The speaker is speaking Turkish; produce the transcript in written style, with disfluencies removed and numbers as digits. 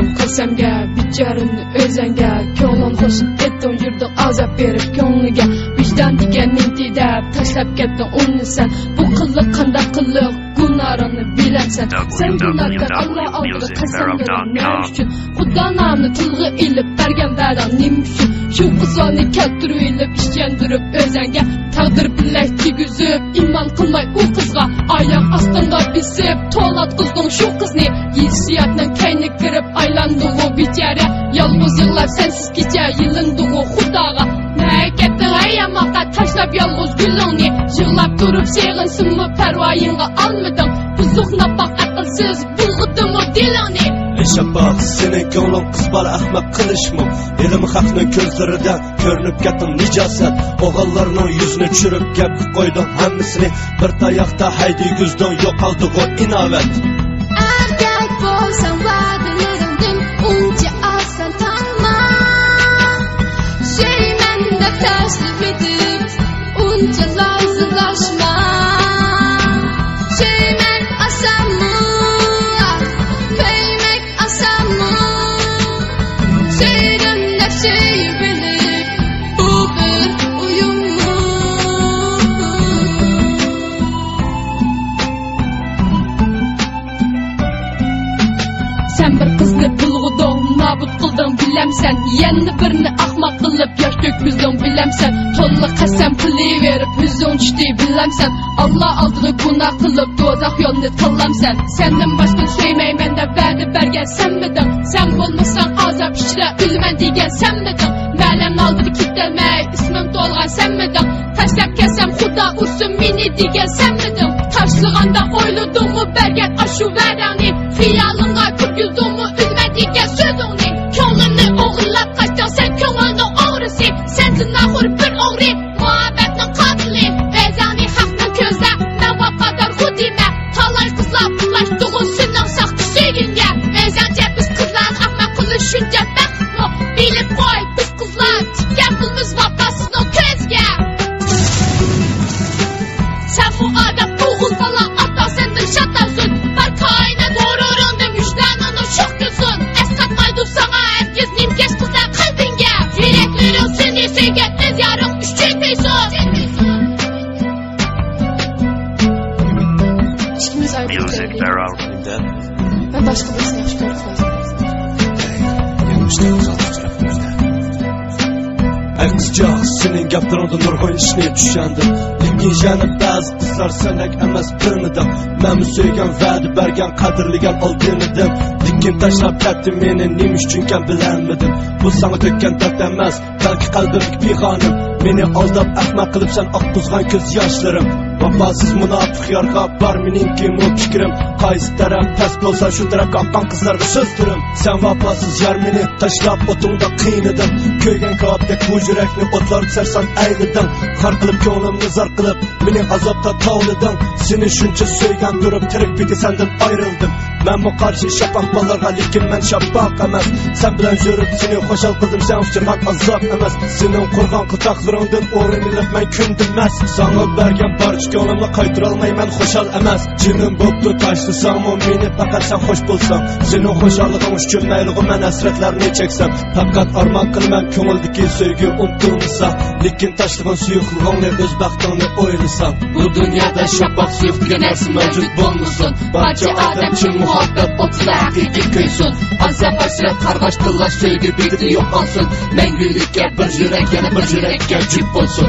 düşüp qasamga, bicharimni o'zanga, ko'nglim qo'shib etdim yurdim azab berib ko'ngliga, vicdan deganing deb tashlab ketding uni sen, bu qilliq qanday qilliq gunohingni bilamsan, sen bularga Allah oldida qasam berib nima uchun, Xudo nomini tilga ilib bergan va'dang nima uchun, shu qizoni keltirib ilib ishlantirib o'zanga, taqdir bilak tegizib iymon qilmay u qizga, oyoq ostida bisib to'latqizding shu qizni, hissiyotning kayni kirib aylandi u bichara, yolg'iz yig'lab sensiz kecha yilindi u Xudoga, harakatning ayamoqqa tashlab yolg'iz gulingni, yig'lab turib seg'insinmi parvoyingga olmading, buzuq napoq aqlsiz bulg'idimi dilingni. Şabak senin ko'nglim qiz bola ahmoq qilishmi, ilm haqning ko'zlarida ko'rinib ketdim nijoset, o'g'illarning yuzini tushirib gap qo'ydim hammasini, bir tayoqda haydayguzding yo'qoldi u inovat. Erkak bo'lsang va'dalaringdan uncha oson tanma, shaymanda tashlab etib uncha lozimlashma, shayman osanmi, paymak osanmi, shaydan nafshay bilib bu bir o'yinmi. Sen bir qizni bulg'uding, nobud qilding bilamsan, yana birini ahmoq qilib yosh to'kkizding bilamsan, to'liq qasam qilaverib o'zing tushdi bilamsan, Alloh oldida gunoh qilib do'zax yo'lini tanlamsan, sendan boshqa suymayman deb va'da bergan senmiding, sen bo'lmasang azob ichra o'laman degan senmiding, ma'lam oldida ketolmay ismim to'lgan senmiding, tashlab kelsam Xudo ursin meni degan senmiding, tashlaganda o'yladingmi bergan ashu va'dangni, xiyolingga kirgizdingmi o'lma degan so'zingni, ko'nglimni o'g'irlab qo'yding sen ko'ngilning o'g'risi, sensin naxur bir o'g'ri, muhabbatning qotili, o'zingni haqning ko'zda men vafodor xudima, talay qizlar bulaşdığın sening saxta sevginga, o'zingcha biz qizlar ahmoq qilish shuncha baxtmi, bilib qo'y biz qizlar tikkan pulmiz vafosizning ko'zga. Sen bu odam o'g'il bola ota sendan shatarsun, bir koinot g'ururingda vicdanini sho'qilsin, eslatmaydi sana herkes nimkesh qizlar qalbingga, yuraklaring seni sevgan o'z yaring uchun payson. İkimiz ayrı ben başka birisine yaxshi ko'rib Ey qizjoq, sening gaplaringdan nurg'un ishni tushandim, lekin yana ba'zi qizlar senak emas bilmadim, men sevgan va'da bergan qadrlagan oldirmadim, lekin tashlab ketdim meni nima uchun ekan bilmadim, bu sana to'kkan dard emas, balki qalbimdagi pig'onim, meni aldab ahmoq qilibsan oq buzg'an ko'z yoshlarim, vafosiz munofiq yorga bor meningki mu fikrim, qaysi taraf past bo'lsa shu tarafga oqqan qizlarga so'z turim, sen vafosiz yar meni tashlab o'tingda qiynadim, ko'ygan kavobdek bu yurakni o'tlar sarson aylidim, har qilib ko'nglimni zar qilib meni azobda tovladim, seni shuncha sevgan turib tirik biti sendan ayrildim, men bu qarshi shafaq bolalarga lekin men shafaq emas, sen bilan yurib seni xo'shal qildim, sen uchirgan azob emas, sening qurg'on qiltoqlaringdan o'rinilib men kundilmas, sana bergan barcha ko'nglimni qaytara olmayman xo'shal emas, jinim bo'pti tashlasam-u meni faqat sen xo'sh bo'lsang, sening xo'shalliging uchun maylig'i men hasratlarni cheksam, faqat armon qilmam ko'ngildagi sevgi unutilmasa, lekin tashlagan suyuqlig'ingni o'z baxtingni o'ylasam, bu dunyoda shafaq suyuq degan narsa mavjud bo'lmasin, barcha odam chin muhabbat o'tida haqiqiy kuysin, azab hasrat qarg'ash tillash sevgi birlikda yo'qolsin, mangulikka bir yurak yana bir yurakka jib bo'lsin.